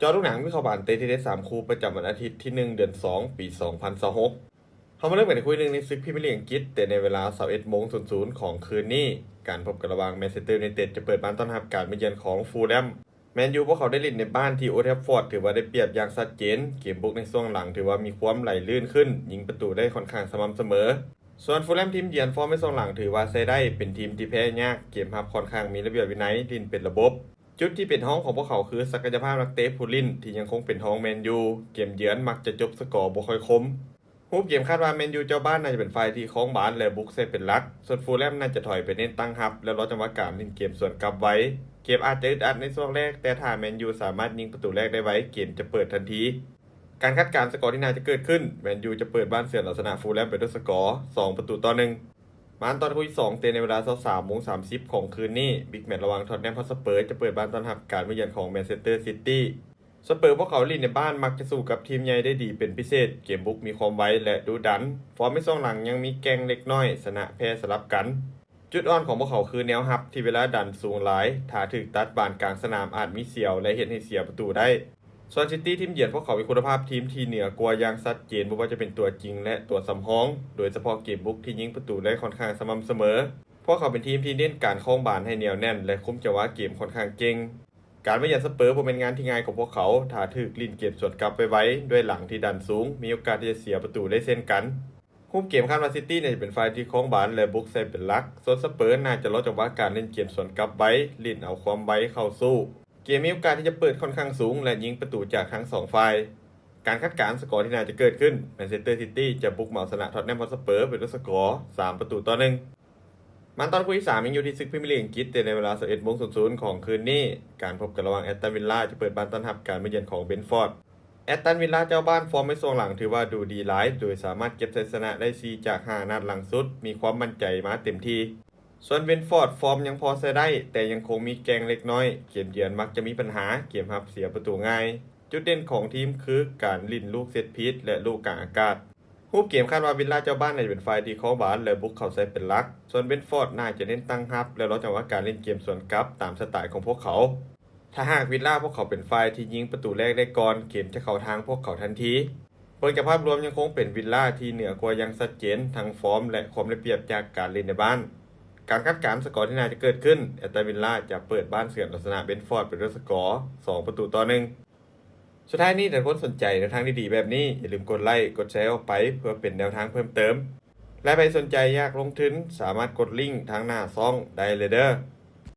จอลูกหนังวิเคราะห์บานเตะที่ได้3คู่ประจำวันอาทิตย์ที่1เดือน2ปี2026เขามาเริ่มกันในคู่หนึ่งในศึกพรีเมียร์ลีกอังกฤษแต่ในเวลา21:00ของคืนนี้การพบกันระหว่างแมนเชสเตอร์ยูไนเต็ดจะเปิดบ้านต้อนรับการมาเยือนของฟูลแลมแมนยูพวกเขาได้เล่นในบ้านที่โอลด์แทรฟฟอร์ดถือว่าได้เปรียบอย่างชัดเจนเกมบุกในช่วงหลังถือว่ามีความไหลลื่นขึ้นยิงประตูได้ค่อนข้างสม่ำเสมอส่วนฟูลแลมทีมเยือนฟอร์มในช่วงหลังถือว่าใช้ได้เป็นทีมที่แพ้ยากเกมรับค่อนข้างมีระเบียบวินัยลินเป็นระบบจุดที่เป็นท้องของพวกเขาคือศักยภาพนักเตะผู้ลิ่นที่ยังคงเป็นท้องแมนยูเกมเยือนมักจะจบสกอร์บ่ค่อยคมรูปเกมคาดว่าแมนยูเจ้าบ้านน่าจะเป็นฝ่ายที่คล้องบาสและบุกเซตเป็นหลักส่วนฟูลแลมน่าจะถอยไปเน้นตั้งรับและรอจังหวะการเล่นเกมส่วนกลับไว้เกมอาจจะอึดอัดในช่วงแรกแต่ถ้าแมนยูสามารถยิงประตูแรกได้ไว้เกมจะเปิดทันทีการคาดการณ์สกอร์ที่น่าจะเกิดขึ้นแมนยูจะเปิดบ้านเสือลักษณะฟูลแลมไปด้วยสกอร์2-1มานตอนคู่ที่2เตะในเวลา23:30ของคืนนี้บิ๊กแมตช์ระหว่างท็อตแนมฮอตสเปอร์จะเปิดบ้านต้อนรับการมาเยือนของแมนเชสเตอร์ซิตี้สเปอร์พวกเขาเล่นในบ้านมักจะสู้กับทีมใหญ่ได้ดีเป็นพิเศษเกมบุกมีความไวและดุดันฟอร์มไม่ช่วงหลังยังมีแกงเล็กน้อยชนะแพ้สลับกันจุดอ่อนของพวกเขาคือแนวรับที่เวลาดันสูงหลายถ้าถึกตัดบานกลางสนามอาจมีเสียวและเห็นให้เสียประตูได้ส่วนซิตี้ทีมเยือนพวกเขามีคุณภาพทีมที่เหนือกว่าอย่างชัดเจนไม่ว่าจะเป็นตัวจริงและตัวสำรองโดยเฉพาะเกมบุกที่ยิงประตูได้ค่อนข้างสม่ำเสมอพวกเขาเป็นทีมที่เน้นการคล้องบาลให้เหนียวแน่นและคุมจังหวะเกมค่อนข้างเก่งการมาเยือนสเปอร์บ่เป็นงานที่ง่ายของพวกเขาถ้าถึกลิ้นเกมสวนกลับไปไว้ด้วยหลังที่ดันสูงมีโอกาสที่จะเสียประตูได้เช่นกันคุมเกมคาดว่าซิตี้จะเป็นฝ่ายที่คล้องบาลและบุกใส่เป็นหลักส่วนสเปอร์น่าจะลดจังหวะการเล่นเกมสวนกลับไว้ลิ้นเอาความไวเข้าสู้เกมมีโอกาสที่จะเปิดค่อนข้างสูงและยิงประตูจากทั้ง2ฝ่ายการคาดการณ์สกอร์ที่น่าจะเกิดขึ้นแมนเชสเตอร์ซิตี้จะบุกเหมาชนะท็อตแนมฮอตสเปอร์ไปด้วยสกอร์3-1มันตอนคู่ที่3ยังอยู่ที่ศึกพรีเมียร์ลีกอังกฤษแต่ในเวลา21:00ของคืนนี้การพบกันระหว่างแอสตันวิลล่าจะเปิดบ้านต้อนรับการมาเยือนของเบนฟอร์ดแอสตันวิลล่าเจ้าบ้านฟอร์มในช่วงหลังถือว่าดูดีหลายโดยสามารถเก็บชัยชนะได้4จาก5นัดหลังสุดมีความมั่นใจมาเต็มที่ส่วนเบนฟอร์ดฟอร์มยังพอใช้ได้แต่ยังคงมีแกงเล็กน้อยเกมเยือนมักจะมีปัญหาเกมรับเสียประตูง่ายจุดเด่นของทีมคือการลิ่นลูกเซตพีซและลูกกลางอากาศรูปเกมคาดว่าวิลล่าเจ้าบ้านน่าจะเป็นฝ่ายที่คล้องบาสและบุกเข้าใส่เป็นหลักส่วนเบนฟอร์ดน่าจะเน้นตั้งรับและรอจังหวะการเล่นเกมสวนกลับตามสไตล์ของพวกเขาถ้าหากวิลล่าพวกเขาเป็นฝ่ายที่ยิงประตูแรกได้ก่อนเกมจะเข้าทางพวกเขาทันทีผลจากภาพรวมยังคงเป็นวิลล่าที่เหนือกว่าอย่างชัดเจนทั้งฟอร์มและความได้เปรียบจากการเล่นในบ้านการคาดการณ์สกอร์ที่น่าจะเกิดขึ้นแอสตันวิลล่าจะเปิดบ้านเสือลักษณะเบนฟอร์ดไปด้วยสกอร์2-1สุดท้ายนี้ถ้าคนสนใจแนวทางดีๆแบบนี้อย่าลืมกดไลค์กดแชร์ออกไปเพื่อเป็นแนวทางเพิ่มเติมและใครสนใจอยากลงทุนสามารถกดลิงก์ทางหน้าซองได้เลยเด้อ